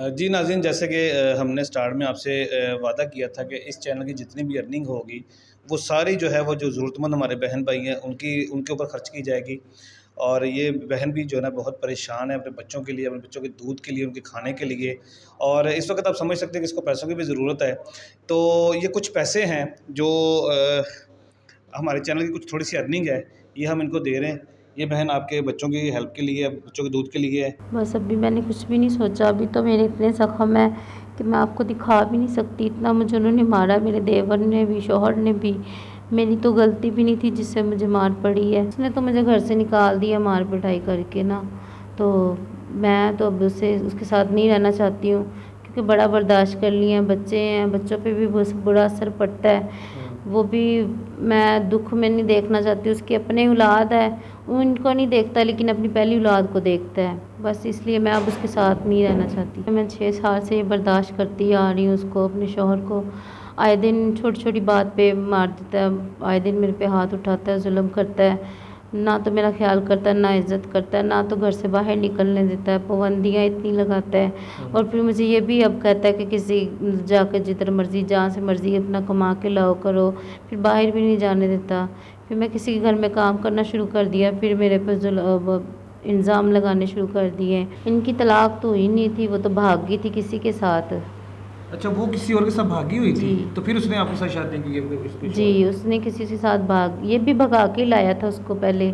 जी नाज़रीन, जैसे कि हमने स्टार्ट में आपसे वादा किया था कि इस चैनल की जितनी भी अर्निंग होगी वो सारी जो है वो जो ज़रूरतमंद हमारे बहन भाई हैं उनके ऊपर ख़र्च की जाएगी। और ये बहन भी जो है ना बहुत परेशान है अपने बच्चों के लिए, अपने बच्चों के दूध के लिए, उनके खाने के लिए। और इस वक़्त आप समझ सकते हैं कि इसको पैसों की भी ज़रूरत है। तो ये कुछ पैसे हैं जो हमारे चैनल की कुछ थोड़ी-सी अर्निंग है, ये हम इनको दे रहे हैं। ये बहन आपके बच्चों की हेल्प के लिए, बच्चों के दूध के लिए है। बस अभी मैंने कुछ भी नहीं सोचा। अभी तो मेरे इतने ज़ख्म हैं कि मैं आपको दिखा भी नहीं सकती। इतना मुझे उन्होंने मारा, मेरे देवर ने भी, शौहर ने भी। मेरी तो गलती भी नहीं थी जिससे मुझे मार पड़ी है। उसने तो मुझे घर से निकाल दिया मार पिटाई करके ना। तो मैं तो अब उसके साथ नहीं रहना चाहती हूँ, क्योंकि बड़ा बर्दाश्त कर लिया। बच्चे हैं, बच्चों पे भी बहुत बुरा असर पड़ता है। वो भी मैं दुख में नहीं देखना चाहती। उसकी अपनी औलाद है, उनको नहीं देखता, लेकिन अपनी पहली औलाद को देखता है। बस इसलिए मैं अब उसके साथ नहीं रहना चाहती। मैं 6 साल से ये बर्दाश्त करती आ रही हूँ उसको, अपने शौहर को। आए दिन छोटी-छोटी बात पे मार देता है, आए दिन मेरे पे हाथ उठाता है, ज़ुल्म करता है। ना तो मेरा ख़्याल करता है, ना इज़्ज़त करता है, ना तो घर से बाहर निकलने देता है। पाबंदियाँ इतनी लगाता है और फिर मुझे ये भी अब कहता है कि किसी जाकर जिधर मर्ज़ी, जहाँ से मर्ज़ी अपना कमा के लाओ करो। फिर बाहर भी नहीं जाने देता। फिर मैं किसी के घर में काम करना शुरू कर दिया, फिर मेरे पे इल्ज़ाम लगाने शुरू कर दिए। इनकी तलाक तो हुई नहीं थी, वो तो भाग गई थी किसी के साथ। अच्छा, वो किसी और के साथ भागी हुई थी, जी। तो फिर उसने आपके साथ शादी की है उसके जी, शौहर ने? उसने किसी के साथ ये भी भगा के लाया था उसको पहले,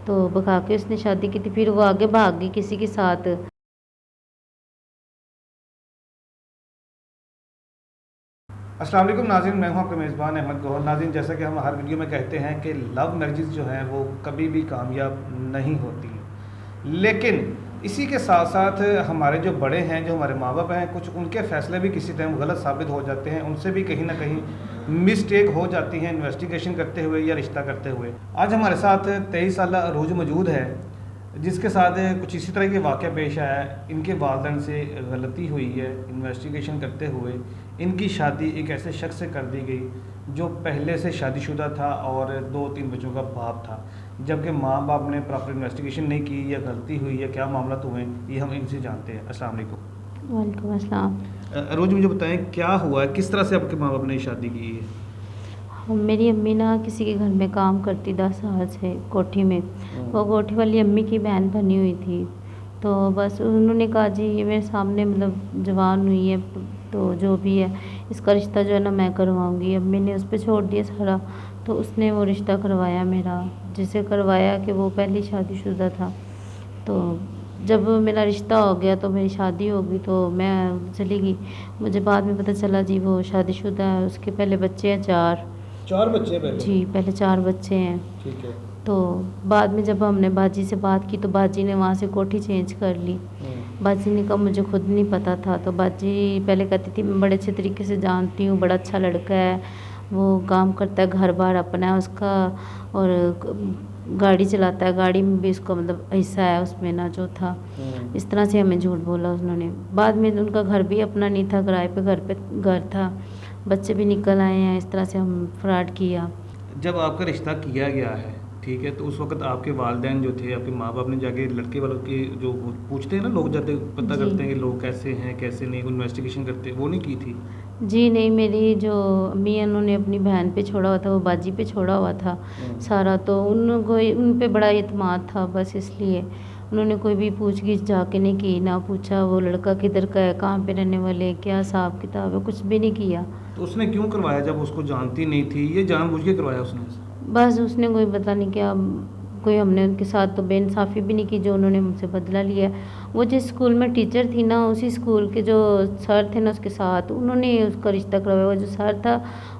तो भगा के उसने शादी की थी, फिर वो आगे भाग गई किसी के साथ। अस्सलाम वालेकुम नाज़रीन, मैं हूं आपका मेज़बान अहमद गौहर। नाज़रीन, जैसा कि हम हर वीडियो में कहते हैं कि लव मैरिजेस जो हैं वो कभी भी कामयाब नहीं होती, लेकिन इसी के साथ साथ हमारे जो बड़े हैं, जो हमारे माँ बाप हैं, कुछ उनके फ़ैसले भी किसी टाइम गलत साबित हो जाते हैं। उनसे भी कहीं ना कहीं मिस्टेक हो जाती है इन्वेस्टिगेशन करते हुए या रिश्ता करते हुए। आज हमारे साथ 23 साल अरूज मौजूद है, जिसके साथ कुछ इसी तरह के वाक़या पेश आया है। इनके वालिदैन से गलती हुई है, इन्वेस्टिगेशन करते हुए इनकी शादी एक ऐसे शख्स से कर दी गई जो पहले से शादीशुदा था और 2-3 बच्चों का बाप था। जबकि माँ बाप ने प्रॉपर इन्वेस्टिगेशन नहीं की, या गलती हुई या क्या मामला हुए, ये हम इनसे जानते हैं। अस्सलाम वालेकुम। वालेकुम अस्सलाम। अरूज, मुझे बताएं क्या हुआ है, किस तरह से आपके माँ बाप ने शादी की है? मेरी अम्मी ना किसी के घर में काम करती 10 साल से कोठी में। वो कोठी वाली अम्मी की बहन बनी हुई थी। तो बस उन्होंने कहा जी ये मेरे सामने मतलब जवान हुई है, तो जो भी है इसका रिश्ता जो है ना मैं करवाऊँगी। अम्मी ने उस पे छोड़ दिया सारा। तो उसने वो रिश्ता करवाया मेरा, जिसे करवाया कि वो पहले शादीशुदा था। तो जब मेरा रिश्ता हो गया तो मेरी शादी हो गई, तो मैं चली गई। मुझे बाद में पता चला जी वो शादीशुदा है, उसके पहले बच्चे हैं 4। 4 बच्चे हैं पहले? जी, पहले 4 बच्चे हैं। ठीक है। तो बाद में जब हमने बाजी से बात की तो बाजी ने वहाँ से कोठी चेंज कर ली। बाजी ने कहा मुझे खुद नहीं पता था। तो बाजी पहले कहती थी मैं बड़े अच्छे तरीके से जानती हूँ, बड़ा अच्छा लड़का है, वो काम करता है, घर-बार अपना है उसका, और गाड़ी चलाता है, गाड़ी में भी उसका मतलब हिस्सा है उसमें ना जो था। इस तरह से हमें झूठ बोला उन्होंने। बाद में उनका घर भी अपना नहीं था, किराए पे घर था, बच्चे भी निकल आए हैं। इस तरह से हम फ्रॉड किया। जब आपका रिश्ता किया गया है, ठीक है, तो उस वक़्त आपके वालिदैन जो थे, आपके माँ-बाप ने जाके लड़के वालों की जो वो पूछते हैं ना, लोग जाते पता जी। करते हैं कि लोग कैसे हैं, कैसे नहीं, इन्वेस्टिगेशन करते हैं, वो नहीं की थी? जी नहीं, मेरी जो अम्मी है उन्होंने अपनी बहन पे छोड़ा हुआ था, वो बाजी पे छोड़ा हुआ था सारा। तो उनको उन पे बड़ा एतमाद था, बस इसलिए उन्होंने कोई भी पूछ-गिछ जाके नहीं की, ना पूछा वो लड़का किधर का है, कहाँ पे रहने वाले हैं, क्या हिसाब किताब है, कुछ भी नहीं किया। तो उसने क्यों करवाया जब उसको जानती नहीं थी? ये जानबूझ के करवाया उसने? बस उसने कोई पता नहीं क्या, कोई हमने उनके साथ तो बेइंसाफ़ी भी नहीं की जो उन्होंने मुझसे बदला लिया। वो जिस स्कूल में टीचर थी ना, उसी स्कूल के जो सर थे ना उसके साथ उन्होंने उसका रिश्ता करवाया। वो जो सर था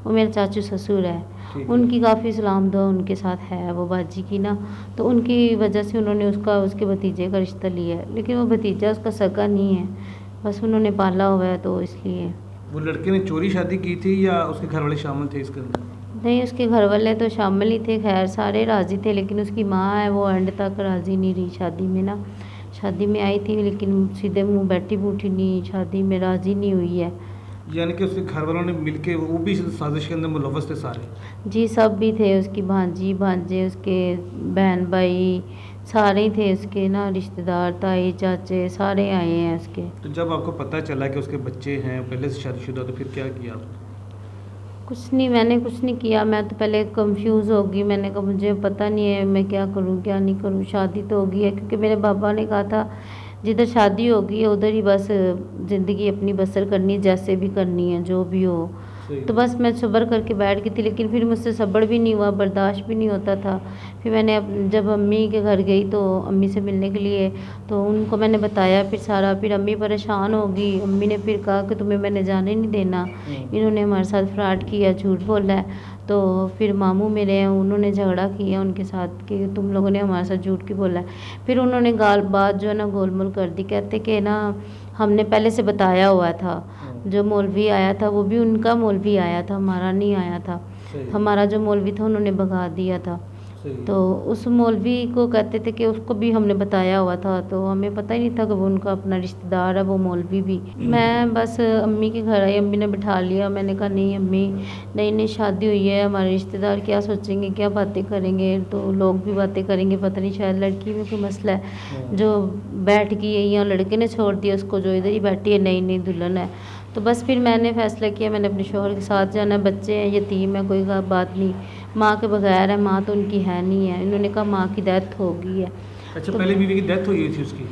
वो मेरे चाचू ससुर है। ठीक है। उनकी काफ़ी सलाम दुआ उनके साथ है, वो बाजी की ना। तो उनकी वजह से उन्होंने उसके भतीजे का रिश्ता लिया है, लेकिन वो भतीजा उसका सगा नहीं है, बस उन्होंने पाला हुआ है तो इसलिए। वो लड़के ने चोरी शादी की थी या उसके घर वाले शामिल थे इसके अंदर? नहीं, उसके घर वाले तो शामिल ही थे, खैर सारे राज़ी थे, लेकिन उसकी माँ है वो एंड तक राज़ी नहीं रही शादी में ना। शादी में आई थी लेकिन सीधे मुँह बैठी बूठी नहीं, शादी में राज़ी नहीं हुई है। यानी कि उसके घर वालों ने मिलके वो भी इस साजिश के अंदर मुलव्वस थे सारे? जी सब भी थे, उसकी भांजी भांजे, उसके बहन भाई सारे ही थे, उसके ना रिश्तेदार ताई चाचे सारे आए हैं उसके। तो जब आपको पता चला कि उसके बच्चे हैं, पहले से शादीशुदा, तो फिर क्या किया आपने? कुछ नहीं, मैंने कुछ नहीं किया। मैं तो पहले कंफ्यूज हो गई। मैंने कहा मुझे पता नहीं है मैं क्या करूं क्या नहीं करूं। शादी तो हो गई है, क्योंकि मेरे पापा ने कहा था जिधर शादी होगी है उधर ही बस ज़िंदगी अपनी बसर करनी है, जैसे भी करनी है जो भी हो। सही तो है। बस मैं सब्र करके बैठ गई थी, लेकिन फिर मुझसे सब्र भी नहीं हुआ, बर्दाश्त भी नहीं होता था। फिर मैंने जब अम्मी के घर गई तो अम्मी से मिलने के लिए, तो उनको मैंने बताया फिर सारा। फिर अम्मी परेशान हो गई। अम्मी ने फिर कहा कि तुम्हें मैंने जाने नहीं देना, इन्होंने हमारे साथ फ्रॉड किया, झूठ बोला है। तो फिर मामू मेरे हैं, उन्होंने झगड़ा किया उनके साथ कि तुम लोगों ने हमारे साथ झूठ क्यों बोला है। फिर उन्होंने गाल बात जो है ना गोलमोल कर दी। कहते कि ना हमने पहले से बताया हुआ था, जो मौलवी आया था वो भी उनका मौलवी आया था, हमारा नहीं आया था। सही है। हमारा जो मौलवी था उन्होंने भगा दिया था। सही है। तो उस मौलवी को कहते थे कि उसको भी हमने बताया हुआ था, तो हमें पता ही नहीं था कि वो उनका अपना रिश्तेदार है वो मौलवी भी। मैं बस अम्मी के घर आई, अम्मी ने बिठा लिया। मैंने कहा नहीं अम्मी, नई नई शादी हुई है, हमारे रिश्तेदार क्या सोचेंगे, क्या बातें करेंगे। तो लोग भी बातें करेंगे, पता नहीं शायद लड़की में कोई मसला है जो बैठ गई है, या लड़के ने छोड़ दिया उसको जो इधर ही बैठी है, नई नई दुल्हन है। तो बस फिर मैंने फ़ैसला किया मैंने अपने शौहर के साथ जाना। बच्चे हैं, यतीम है, कोई बात नहीं, माँ के बगैर है, माँ तो उनकी है नहीं है। इन्होंने कहा माँ की डेथ हो गई है। अच्छा, तो पहले बीवी की डेथ हुई थी उसकी?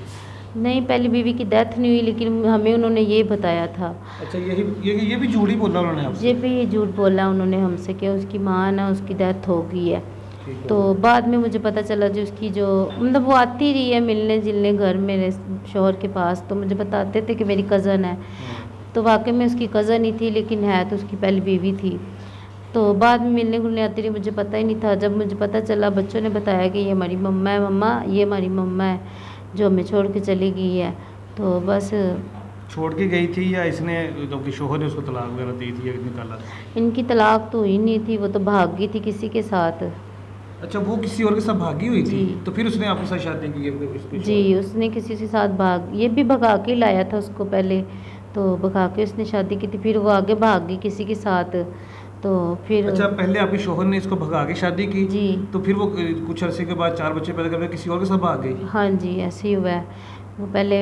नहीं, पहली बीवी की डेथ नहीं हुई, लेकिन हमें उन्होंने ये बताया था। अच्छा, ये भी झूठ ही बोला उन्होंने आपसे? ये भी झूठ बोला उन्होंने हमसे कि उसकी माँ है ना, उसकी डेथ हो गई है। ठीक है। तो बाद में मुझे पता चला जो उसकी जो मतलब वो आती रही है मिलने जुलने घर मेरे शौहर के पास, तो मुझे बताते थे कि मेरी कज़न है। तो वाकई में उसकी कज़न ही थी, लेकिन है तो उसकी पहली बीवी थी। तो बाद में मिलने जुलने आती रही, मुझे पता ही नहीं था। जब मुझे पता चला, बच्चों ने बताया कि ये हमारी मम्मा है, मम्मा ये हमारी मम्मा है जो हमें छोड़ के चली गई है। तो बस छोड़ के गई थी या इसने, क्योंकि शोहर ने उसको तलाक वगैरह दी थी या निकाला था? इनकी तलाक तो हुई नहीं थी, वो तो भाग गई थी किसी के साथ। अच्छा, वो किसी और के साथ भागी हुई थी? जी। तो फिर उसने आपके साथ शादी की है इसके जी, शौहर? उसने किसी के साथ भाग, ये भी भगा के लाया था उसको पहले, तो भगा के उसने शादी की थी। फिर वो आगे भाग गई किसी के साथ, तो फिर अच्छा, पहले आपके शोहर ने इसको भगा के शादी की? जी। तो फिर वो कुछ अरसे के बाद 4 बच्चे पैदा करके किसी और के साथ भाग गई? हाँ जी, ऐसे ही हुआ है। वो पहले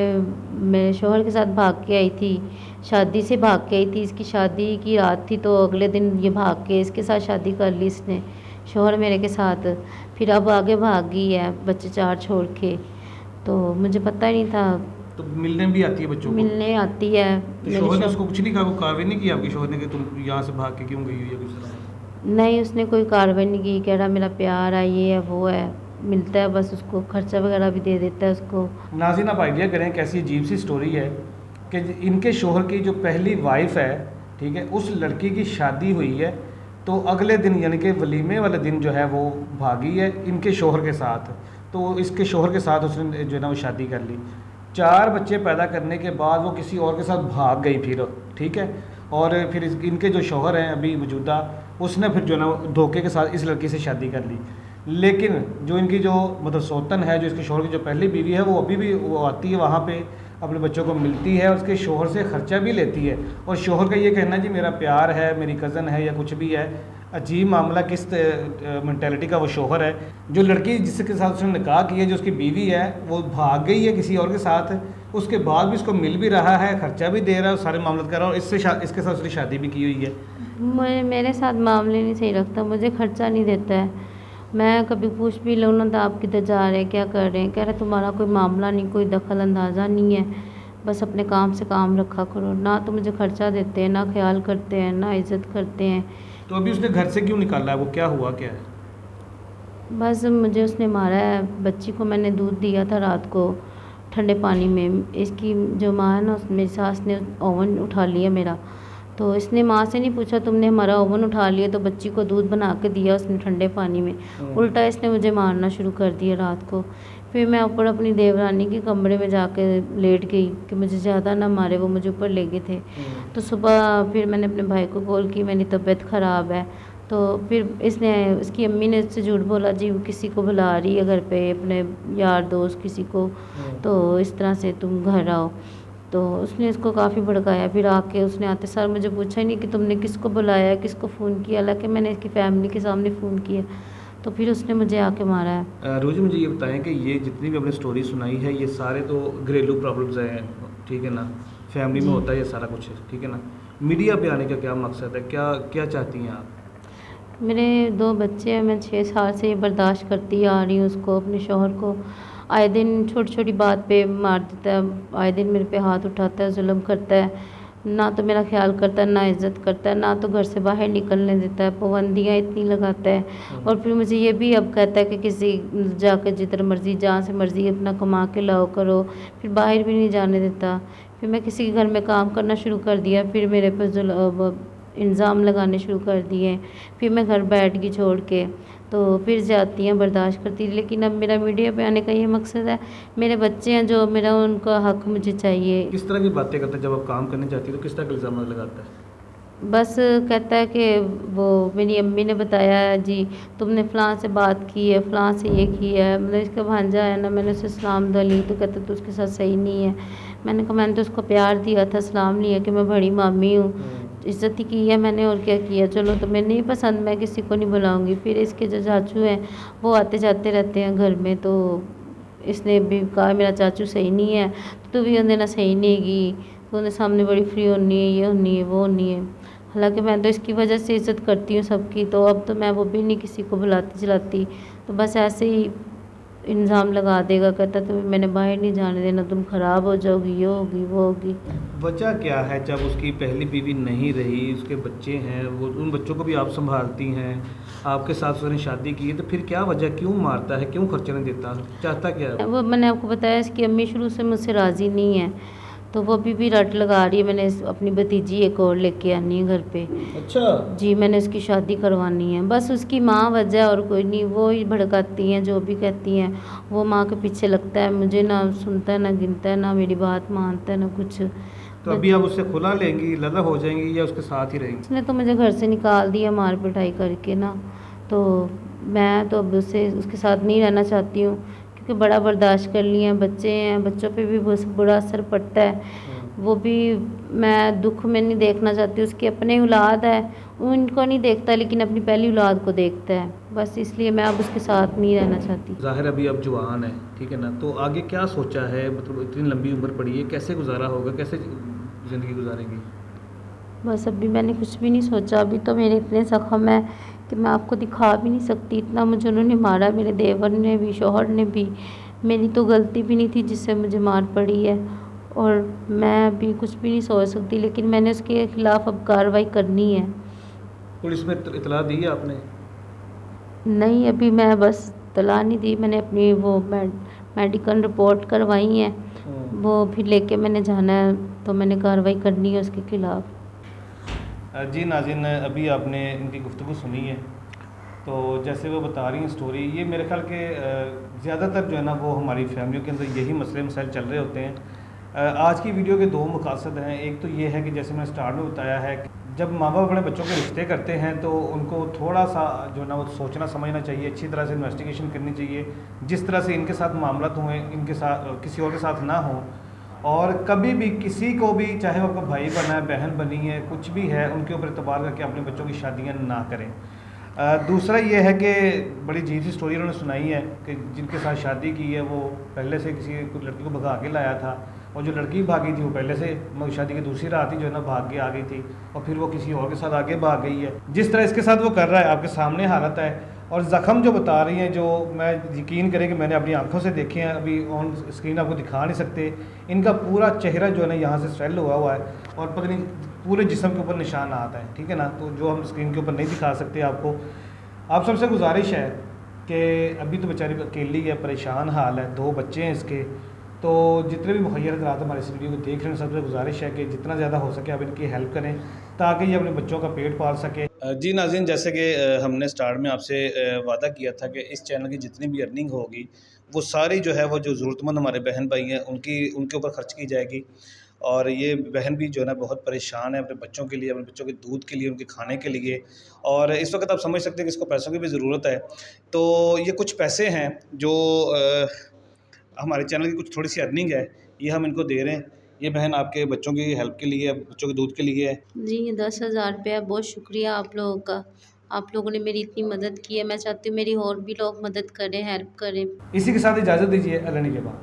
मेरे शौहर के साथ भाग के आई थी, शादी से भाग के आई थी। इसकी शादी की रात थी, तो अगले दिन ये भाग के इसके साथ शादी कर ली इसने, शौहर मेरे के साथ। फिर अब आगे भाग गई है बच्चे 4 छोड़ के। तो मुझे पता ही नहीं था। तो मिलने भी आती है बच्चों को? मिलने आती है। तो मेरे शोहर ने शौहर उसको कुछ नहीं कहा, वो कार्रवाई नहीं की आपके शोहर ने कि तुम यहाँ से भाग के क्यों गई हो या कुछ तरह? नहीं, उसने कोई कार्रवाई नहीं की। कह रहा मेरा प्यार है, ये है वो है, मिलता है बस, उसको खर्चा वगैरह भी दे देता है उसको। नाज़रीन, आप आइडिया करें कैसी अजीब सी स्टोरी है कि इनके शोहर की जो पहली वाइफ है, ठीक है, उस लड़की की शादी हुई है, तो अगले दिन यानी कि वलीमे वाले दिन जो है वो भागी है इनके शोहर के साथ। तो इसके शोहर के साथ उसने जो है ना वो शादी कर ली। 4 बच्चे पैदा करने के बाद वो किसी और के साथ भाग गई फिर, ठीक है। और फिर इनके जो शोहर हैं अभी मौजूदा, उसने फिर जो है ना धोखे के साथ इस लड़की से शादी कर ली। लेकिन जो इनकी जो मतलब सौतन है, जो इसके शोहर की जो पहली बीवी है, वो अभी भी वो आती है वहाँ पे, अपने बच्चों को मिलती है और उसके शोहर से ख़र्चा भी लेती है। और शोहर का ये कहना है जी मेरा प्यार है, मेरी कज़न है या कुछ भी है। अजीब मामला, किस मेंटालिटी का वो शोहर है। जो लड़की जिसके साथ उसने निकाह किया, जो उसकी बीवी है, वो भाग गई है किसी और के साथ, उसके बाद भी उसको मिल भी रहा है, ख़र्चा भी दे रहा है, सारे मामले कर रहा है, और इसके साथ उसने शादी भी की हुई है। मेरे साथ मामले नहीं सही रखता, मुझे खर्चा नहीं देता है। मैं कभी पूछ भी लूँ ना तो आप किधर जा रहे हैं, क्या कर रहे हैं, कह रहे तुम्हारा कोई मामला नहीं, कोई दखल अंदाज़ा नहीं है, बस अपने काम से काम रखा करो। ना तो मुझे खर्चा देते हैं, ना ख्याल करते हैं, ना इज़्ज़त करते हैं। तो अभी उसने घर से क्यों निकाला है? वो क्या हुआ क्या है? बस मुझे उसने मारा है। बच्ची को मैंने दूध दिया था रात को ठंडे पानी में। इसकी जो माँ है ना, मेरी सास ने ओवन उठा लिया मेरा, तो इसने माँ से नहीं पूछा तुमने हमारा ओवन उठा लिया, तो बच्ची को दूध बना के दिया उसने ठंडे पानी में। उल्टा इसने मुझे मारना शुरू कर दिया रात को। फिर मैं ऊपर अपनी देवरानी के कमरे में जाके लेट गई कि मुझे ज़्यादा ना मारे, वो मुझे ऊपर ले गए थे। तो सुबह फिर मैंने अपने भाई को कॉल की, मेरी तबीयत ख़राब है। तो फिर इसकी अम्मी ने इससे झूठ बोला, जी वो किसी को बुला रही है घर पे, अपने यार दोस्त किसी को, तो इस तरह से तुम घर आओ। तो उसने इसको काफ़ी भड़काया। फिर आके उसने आते सार मुझे पूछा ही नहीं कि तुमने किसको बुलाया, किसको फ़ोन किया, हालांकि मैंने इसकी फैमिली के सामने फ़ोन किया। तो फिर उसने मुझे आके मारा है। रोज़ी, मुझे ये बताएं कि ये जितनी भी आपने स्टोरी सुनाई है ये सारे तो घरेलू प्रॉब्लम्स हैं, ठीक है ना, फैमिली में जी। होता है ये सारा कुछ, ठीक है ना। मीडिया पे आने का क्या मकसद है, क्या क्या चाहती हैं आप? मेरे 2 बच्चे हैं, मैं 6 साल से ये बर्दाश्त करती आ रही हूँ उसको, अपने शौहर को। आए दिन छोटी-छोटी बात पे मार देता है, आए दिन मेरे पे हाथ उठाता है, ज़ुल्म करता है। ना तो मेरा ख़्याल करता है, ना इज़्ज़त करता है, ना तो घर से बाहर निकलने देता है, पाबंदियाँ इतनी लगाता है। और फिर मुझे ये भी अब कहता है कि किसी जाके जिधर मर्ज़ी, जहाँ से मर्ज़ी अपना कमा के लाओ करो, फिर बाहर भी नहीं जाने देता। फिर मैं किसी के घर में काम करना शुरू कर दिया, फिर मेरे पे इल्ज़ाम लगाने शुरू कर दिए। फिर मैं घर बैठ गई छोड़ के, तो फिर ज़्यादतियाँ बर्दाश्त करती रही। लेकिन अब मेरा मीडिया पे आने का ये मकसद है, मेरे बच्चे हैं जो, मेरा उनका हक़ मुझे चाहिए। किस तरह की बातें करता है जब आप काम करने जाती है, तो किस तरह के इल्ज़ाम लगाता है? बस कहता है कि वो मेरी अम्मी ने बताया है जी, तुमने फ़लाँ से बात की है, फ़लाँ से ये किया है। मतलब इसका भांजा है ना, मैंने उसे सलाम दुआ ली तो कहता तू उसके साथ सही नहीं है। मैंने कहा मैंने तो उसको प्यार दिया था, सलाम लिया कि मैं बड़ी मामी हूँ, इज़्ज़त ही की है मैंने, और क्या किया। चलो तुम्हें नहीं पसंद, मैं किसी को नहीं बुलाऊँगी। फिर इसके जो चाचू हैं वो आते जाते रहते हैं घर में, तो इसने भी कहा मेरा चाचू सही नहीं है, तो तू भी उन्हें ना सही नहीं गी, तो उन्हें सामने बड़ी फ्री होनी है, ये होनी है, वो होनी है। हालाँकि मैं तो इसकी वजह से इज़्ज़त करती हूँ सबकी, तो अब तो मैं वो भी नहीं किसी को बुलाती-चलाती। तो बस ऐसे ही इल्ज़ाम लगा देगा, कहता तुम्हें मैंने बाहर नहीं जाने देना, तुम ख़राब हो जाओगी, ये होगी, वो होगी। वजह क्या है? जब उसकी पहली बीवी नहीं रही, उसके बच्चे हैं, वो उन बच्चों को भी आप संभालती हैं, आपके साथ उसने शादी की है, तो फिर क्या वजह, क्यों मारता है, क्यों खर्चा नहीं देता, चाहता क्या है वो? वो मैंने आपको बताया, इसकी अम्मी शुरू से मुझसे राज़ी नहीं है, तो वो अभी भी रट लगा रही है। मैंने अपनी भतीजी एक और लेके आनी है घर पे। अच्छा। जी, मैंने उसकी शादी करवानी है। बस उसकी माँ वजह, और कोई नहीं। वो ही भड़काती हैं, जो भी कहती हैं। वो माँ के पीछे लगता है, मुझे ना सुनता है, ना गिनता है, ना मेरी बात मानता है, ना कुछ। तो अभी आप उससे खुला लेंगी, लगा हो जाएंगी, या उसके साथ ही रहेंगी? उसने तो मुझे घर से निकाल दिया मार पिटाई करके ना, तो मैं तो अब उससे उसके साथ नहीं रहना चाहती हूँ, क्योंकि बड़ा बर्दाश्त कर लिया है। बच्चे हैं, बच्चों पे भी बहुत बुरा असर पड़ता है। वो भी मैं दुख में नहीं देखना चाहती। उसकी अपनी औलाद है, उनको नहीं देखता, लेकिन अपनी पहली औलाद को देखता है। बस इसलिए मैं अब उसके साथ नहीं रहना चाहती। ज़ाहिर अभी आप जवान है, ठीक है ना, तो आगे क्या सोचा है? मतलब इतनी लंबी उम्र पड़ी है, कैसे गुजारा होगा, कैसे ज़िंदगी गुजारेंगी? बस अभी मैंने कुछ भी नहीं सोचा। अभी तो मेरे इतने ज़ख्म हैं कि मैं आपको दिखा भी नहीं सकती, इतना मुझे उन्होंने मारा, मेरे देवर ने भी, शौहर ने भी। मेरी तो गलती भी नहीं थी जिससे मुझे मार पड़ी है, और मैं अभी कुछ भी नहीं सोच सकती, लेकिन मैंने उसके खिलाफ़ अब कार्रवाई करनी है। पुलिस में इतला दी है आपने? नहीं, अभी मैं बस तला नहीं दी, मैंने अपनी वो मेडिकल रिपोर्ट करवाई है, वो फिर लेके मैंने जाना है, तो मैंने कार्रवाई करनी है उसके खिलाफ़। जी नाज़रीन, अभी आपने इनकी गुफ्तगू सुनी है, तो जैसे वो बता रही हैं स्टोरी, ये मेरे ख्याल के ज़्यादातर जो है ना वो हमारी फैमिलियों के अंदर यही मसले मसाइल चल रहे होते हैं। आज की वीडियो के दो मकसद हैं। एक तो ये है कि जैसे मैंने स्टार्ट में बताया है कि जब माँ बाप अपने बच्चों के रिश्ते करते हैं तो उनको थोड़ा सा जो है ना वो सोचना समझना चाहिए, अच्छी तरह से इन्वेस्टिगेशन करनी चाहिए, जिस तरह से इनके साथ मामला हुए इनके साथ किसी और के साथ ना हो। और कभी भी किसी को भी, चाहे वो आपका भाई बना है, बहन बनी है, कुछ भी है, उनके ऊपर एतबार करके अपने बच्चों की शादियाँ ना करें। दूसरा ये है कि बड़ी अजीब सी स्टोरी उन्होंने सुनाई है कि जिनके साथ शादी की है वो पहले से किसी लड़की को भगा के लाया था, और जो लड़की भागी थी वो पहले से शादी की दूसरी रात ही जो है ना भाग के आ गई थी, और फिर वो किसी और के साथ आगे भाग गई है। जिस तरह इसके साथ वो कर रहा है आपके सामने हालत है, और ज़ख़म जो बता रही हैं, जो मैं यकीन करें कि मैंने अपनी आंखों से देखे हैं, अभी ऑन स्क्रीन आपको दिखा नहीं सकते। इनका पूरा चेहरा जो है ना यहाँ से स्वेल हुआ है, और पता नहीं पूरे जिस्म के ऊपर निशान आता है, ठीक है ना, तो जो हम स्क्रीन के ऊपर नहीं दिखा सकते आपको। आप सबसे गुजारिश है कि अभी तो बेचारी अकेली है, परेशान हाल है, 2 बच्चे हैं इसके, तो जितने भी मुहैया हज़रात हमारे इस वीडियो को देख रहे हैं, सबसे गुजारिश है कि जितना ज़्यादा हो सके आप इनकी हेल्प करें, ताकि ये अपने बच्चों का पेट पाल सके। जी नाज़रीन, जैसे कि हमने स्टार्ट में आपसे वादा किया था कि इस चैनल की जितनी भी अर्निंग होगी वो सारी जो है वो जो ज़रूरतमंद हमारे बहन भाई हैं उनके ऊपर ख़र्च की जाएगी। और ये बहन भी जो है ना बहुत परेशान है अपने बच्चों के लिए, अपने बच्चों के दूध के लिए, उनके खाने के लिए, और इस वक्त आप समझ सकते हैं कि इसको पैसों की भी ज़रूरत है। तो ये कुछ पैसे हैं जो हमारे चैनल की कुछ थोड़ी सी अर्निंग है, ये हम इनको दे रहे हैं। ये बहन आपके बच्चों की हेल्प के लिए, बच्चों के दूध के लिए है। जी 10,000 रुपया बहुत शुक्रिया आप लोगों का। आप लोगों ने मेरी इतनी मदद की है। मैं चाहती हूँ मेरी और भी लोग मदद करें, हेल्प करें। इसी के साथ इजाज़त दीजिए, अल्लाह ने के बाद।